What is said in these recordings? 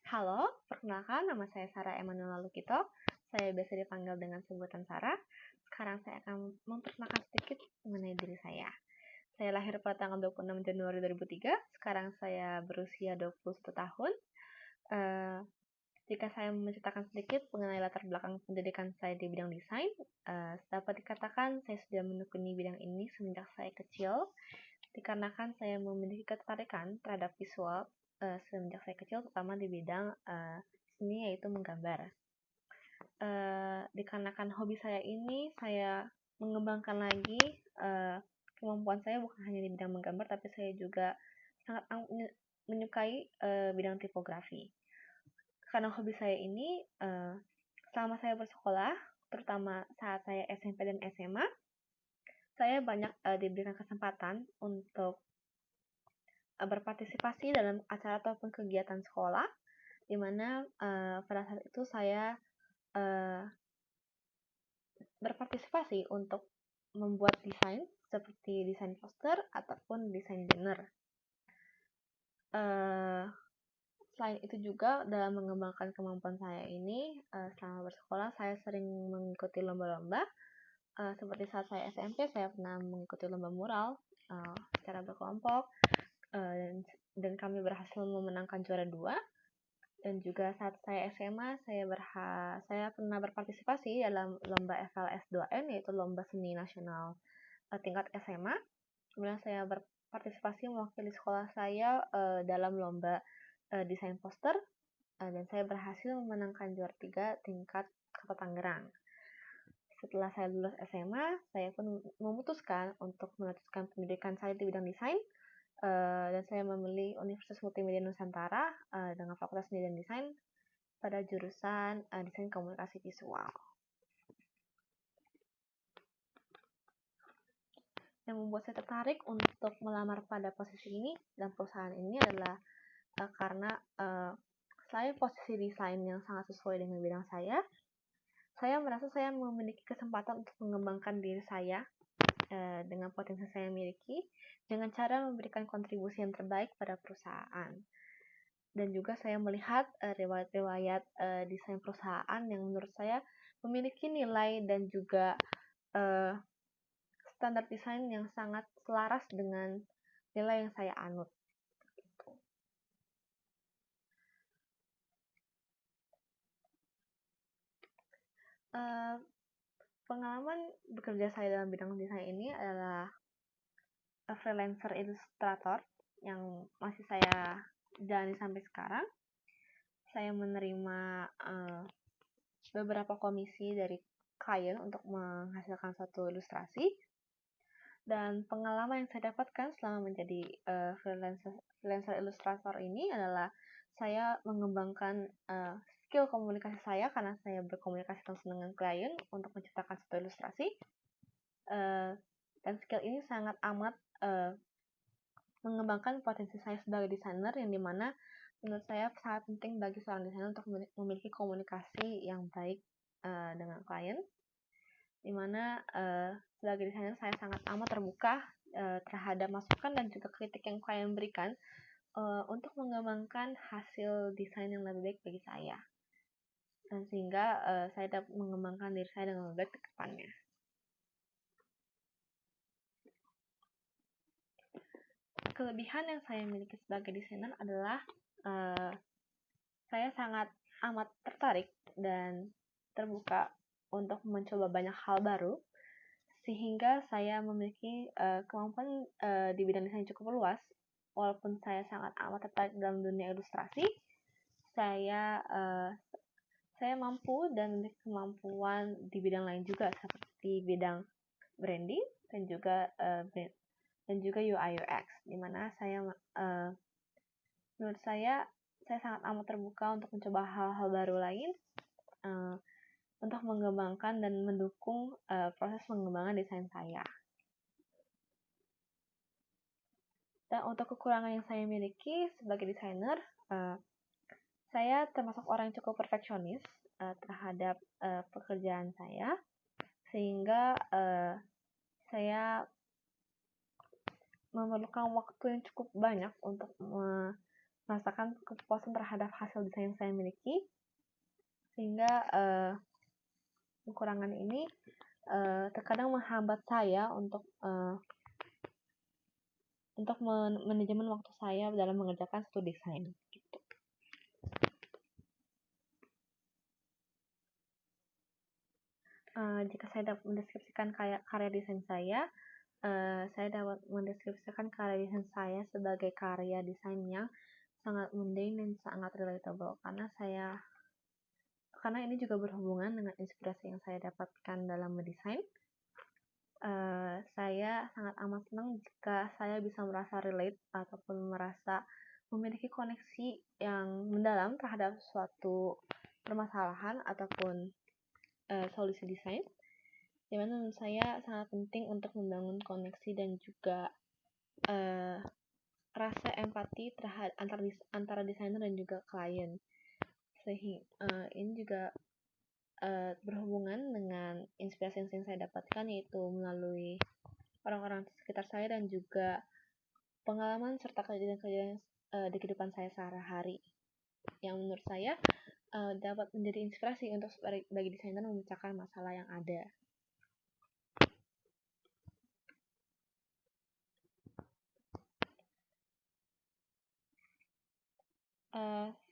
Halo, perkenalkan nama saya Sarah Emanuela Lukito. Saya biasa dipanggil dengan sebutan Sarah. Sekarang saya akan memperkenalkan sedikit mengenai diri saya. Saya lahir pada tanggal 26 Januari 2003. Sekarang saya berusia 21 tahun. Jika saya menceritakan sedikit mengenai latar belakang pendidikan saya di bidang desain, dapat dikatakan saya sudah menekuni bidang ini semenjak saya kecil, dikarenakan saya memiliki ketertarikan terhadap visual semenjak saya kecil, terutama di bidang seni, yaitu menggambar. Dikarenakan hobi saya ini, saya mengembangkan lagi kemampuan saya bukan hanya di bidang menggambar, tapi saya juga sangat menyukai bidang tipografi. Karena hobi saya ini, selama saya bersekolah, terutama saat saya SMP dan SMA, saya banyak diberikan kesempatan untuk berpartisipasi dalam acara ataupun kegiatan sekolah, di mana pada saat itu saya berpartisipasi untuk membuat desain seperti desain poster ataupun desain banner. Selain itu juga dalam mengembangkan kemampuan saya ini, selama bersekolah saya sering mengikuti lomba-lomba. Seperti saat saya SMP, saya pernah mengikuti lomba mural secara berkelompok, dan kami berhasil memenangkan juara 2. Dan juga saat saya SMA, saya pernah berpartisipasi dalam lomba FLS 2N, yaitu lomba seni nasional tingkat SMA. Kemudian saya berpartisipasi mewakili sekolah saya dalam lomba desain poster, dan saya berhasil memenangkan juara 3 tingkat Kota Tangerang. Setelah saya lulus SMA, saya pun memutuskan untuk melanjutkan pendidikan saya di bidang desain, dan saya memilih Universitas Multimedia Nusantara dengan Fakultas Seni dan Desain pada jurusan Desain Komunikasi Visual. Yang membuat saya tertarik untuk melamar pada posisi ini dan perusahaan ini adalah karena selain posisi desain yang sangat sesuai dengan bidang saya merasa saya memiliki kesempatan untuk mengembangkan diri saya dengan potensi saya miliki dengan cara memberikan kontribusi yang terbaik pada perusahaan. Dan juga saya melihat riwayat-riwayat desain perusahaan yang menurut saya memiliki nilai dan juga standar desain yang sangat selaras dengan nilai yang saya anut. Pengalaman bekerja saya dalam bidang desain ini adalah freelancer ilustrator yang masih saya jalani sampai sekarang. Saya menerima beberapa komisi dari klien untuk menghasilkan suatu ilustrasi. Dan pengalaman yang saya dapatkan selama menjadi freelancer ilustrator ini adalah saya mengembangkan skill komunikasi saya karena saya berkomunikasi langsung dengan klien untuk menciptakan suatu ilustrasi. Dan skill ini sangat amat mengembangkan potensi saya sebagai desainer, yang dimana menurut saya sangat penting bagi seorang desainer untuk memiliki komunikasi yang baik dengan klien, dimana sebagai desainer saya sangat amat terbuka terhadap masukan dan juga kritik yang klien berikan untuk mengembangkan hasil desain yang lebih baik bagi saya, dan sehingga saya dapat mengembangkan diri saya dengan lebih baik ke depannya. Kelebihan yang saya miliki sebagai desainer adalah saya sangat amat tertarik dan terbuka untuk mencoba banyak hal baru, sehingga saya memiliki kemampuan di bidang desain cukup luas. Walaupun saya sangat amat tertarik dalam dunia ilustrasi, saya mampu dan memiliki kemampuan di bidang lain juga, seperti bidang branding dan juga UI UX, di mana saya menurut saya sangat amat terbuka untuk mencoba hal-hal baru lain untuk mengembangkan dan mendukung proses pengembangan desain saya. Dan untuk kekurangan yang saya miliki sebagai desainer, saya termasuk orang yang cukup perfeksionis terhadap pekerjaan saya, sehingga saya memerlukan waktu yang cukup banyak untuk merasakan kepuasan terhadap hasil desain yang saya miliki, sehingga kekurangan ini terkadang menghambat saya untuk manajemen waktu saya dalam mengerjakan satu desain. Gitu. Jika saya dapat mendeskripsikan karya desain saya dapat mendeskripsikan karya desain saya sebagai karya desain yang sangat mundane dan sangat relatable, karena ini juga berhubungan dengan inspirasi yang saya dapatkan dalam mendesain. Saya sangat amat senang jika saya bisa merasa relate ataupun merasa memiliki koneksi yang mendalam terhadap suatu permasalahan ataupun solusi desain, dimana menurut saya sangat penting untuk membangun koneksi dan juga rasa empati terhadap antara desainer dan juga klien. Sehingga ini juga berhubungan dengan inspirasi yang saya dapatkan, yaitu melalui orang-orang sekitar saya dan juga pengalaman serta kejadian-kejadian di kehidupan saya sehari-hari yang menurut saya dapat menjadi inspirasi untuk bagi desainer memecahkan masalah yang ada.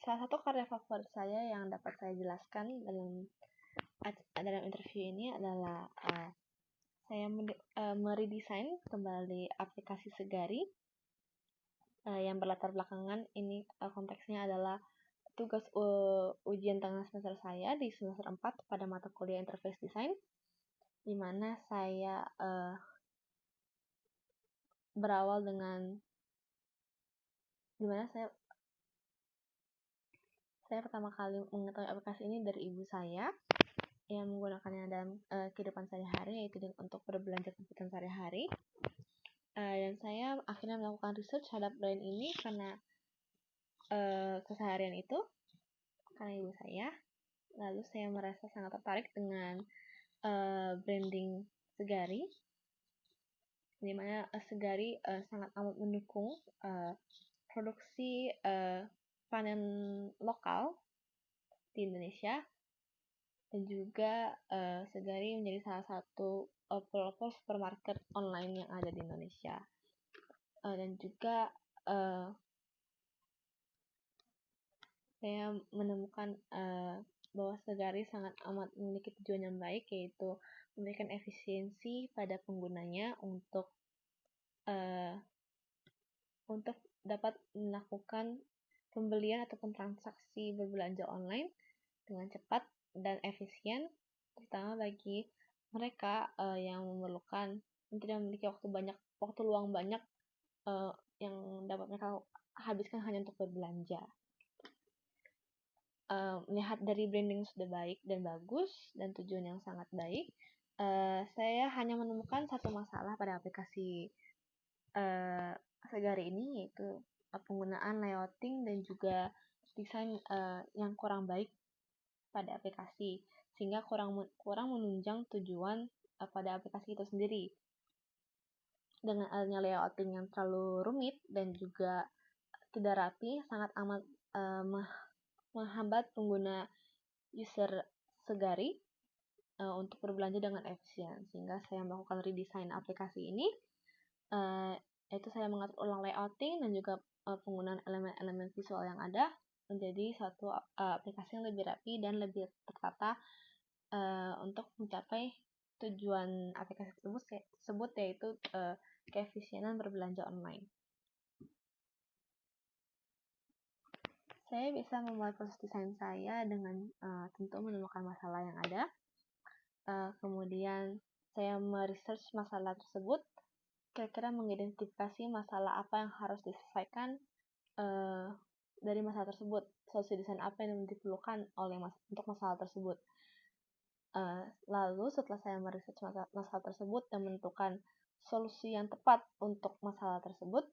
Salah satu karya favorit saya yang dapat saya jelaskan dalam interview ini adalah saya meredesain kembali aplikasi Segari yang berlatar belakangan ini konteksnya adalah tugas ujian tengah semester saya di semester 4 pada mata kuliah Interface Design, di mana saya berawal dengan dimana saya pertama kali mengetahui aplikasi ini dari ibu saya yang menggunakannya dalam kehidupan sehari-hari, yaitu untuk berbelanja kebutuhan sehari-hari. Dan saya akhirnya melakukan research terhadap brand ini karena keseharian itu, karena ibu saya. Lalu saya merasa sangat tertarik dengan branding Segari, di mana Segari sangat amat mendukung produksi panen lokal di Indonesia, dan juga Segari menjadi salah satu pelopor supermarket online yang ada di Indonesia. Dan juga saya menemukan bahwa Segari sangat amat memiliki tujuan yang baik, yaitu memberikan efisiensi pada penggunanya untuk dapat melakukan pembelian ataupun transaksi berbelanja online dengan cepat dan efisien, terutama bagi mereka yang tidak memiliki waktu luang banyak yang dapat mereka habiskan hanya untuk berbelanja. Melihat dari branding sudah baik dan bagus dan tujuan yang sangat baik, saya hanya menemukan satu masalah pada aplikasi Segari ini, yaitu penggunaan layouting dan juga desain yang kurang baik pada aplikasi, sehingga kurang menunjang tujuan pada aplikasi itu sendiri. Dengan adanya layouting yang terlalu rumit dan juga tidak rapi, sangat amat menghambat pengguna user Segari untuk berbelanja dengan efisien, sehingga saya melakukan redesign aplikasi ini, yaitu saya mengatur ulang layouting dan juga penggunaan elemen-elemen visual yang ada menjadi suatu aplikasi yang lebih rapi dan lebih tertata untuk mencapai tujuan aplikasi tersebut, yaitu keefisienan berbelanja online. Saya bisa memulai proses desain saya dengan tentu menemukan masalah yang ada. Kemudian saya meresearch masalah tersebut, kira-kira mengidentifikasi masalah apa yang harus diselesaikan dari masalah tersebut, solusi desain apa yang diperlukan untuk masalah tersebut. Lalu setelah saya meresearch masalah tersebut dan menentukan solusi yang tepat untuk masalah tersebut,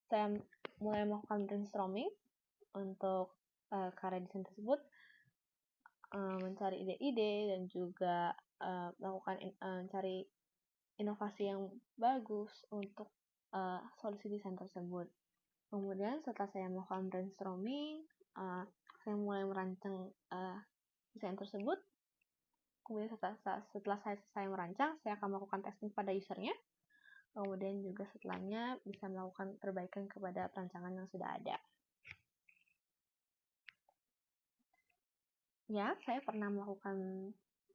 saya mulai melakukan brainstorming untuk karya desain tersebut, mencari ide-ide dan juga mencari inovasi yang bagus untuk solusi desain tersebut. Kemudian setelah saya melakukan brainstorming, saya mulai merancang desain tersebut. Kemudian setelah saya selesai merancang, saya akan melakukan testing pada usernya. Kemudian juga setelahnya bisa melakukan perbaikan kepada perancangan yang sudah ada. Ya, saya pernah melakukan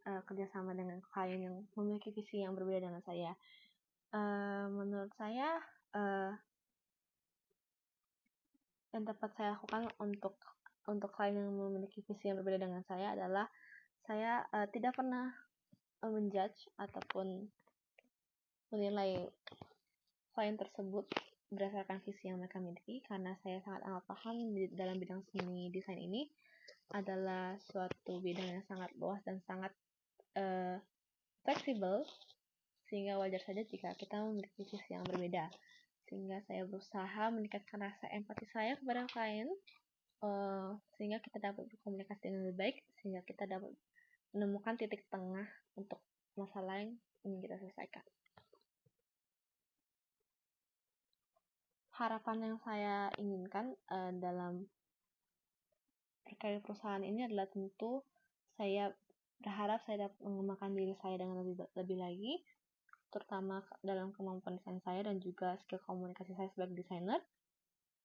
kerjasama dengan klien yang memiliki visi yang berbeda dengan saya. Menurut saya, yang dapat saya lakukan untuk klien yang memiliki visi yang berbeda dengan saya adalah saya tidak pernah menjudge ataupun menilai klien tersebut berdasarkan visi yang mereka miliki, karena saya sangat amat paham dalam bidang seni desain ini adalah suatu bidang yang sangat luas dan sangat fleksibel, sehingga wajar saja jika kita memiliki visi yang berbeda. Sehingga saya berusaha meningkatkan rasa empati saya kepada klien, sehingga kita dapat berkomunikasi dengan lebih baik, sehingga kita dapat menemukan titik tengah untuk masalah yang ingin kita selesaikan. Harapan yang saya inginkan dalam berkarir perusahaan ini adalah tentu saya berharap saya dapat mengembangkan diri saya dengan lebih lagi, terutama dalam kemampuan desain saya dan juga skill komunikasi saya sebagai desainer.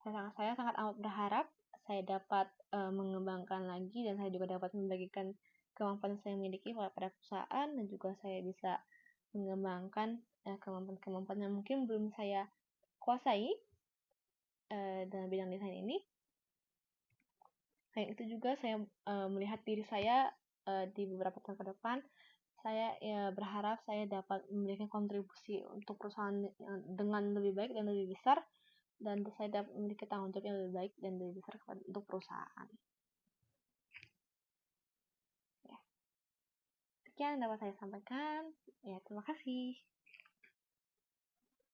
Saya sangat amat berharap saya dapat mengembangkan lagi dan saya juga dapat membagikan kemampuan yang saya miliki pada perusahaan, dan juga saya bisa mengembangkan kemampuan-kemampuan yang mungkin belum saya kuasai dalam bidang desain ini. Selain itu juga saya melihat diri saya di beberapa tahun ke depan, saya berharap saya dapat memberikan kontribusi untuk perusahaan dengan lebih baik dan lebih besar, dan saya dapat memiliki tanggung jawab yang lebih baik dan lebih besar untuk perusahaan. Ya. Sekian yang dapat saya sampaikan. Ya, terima kasih.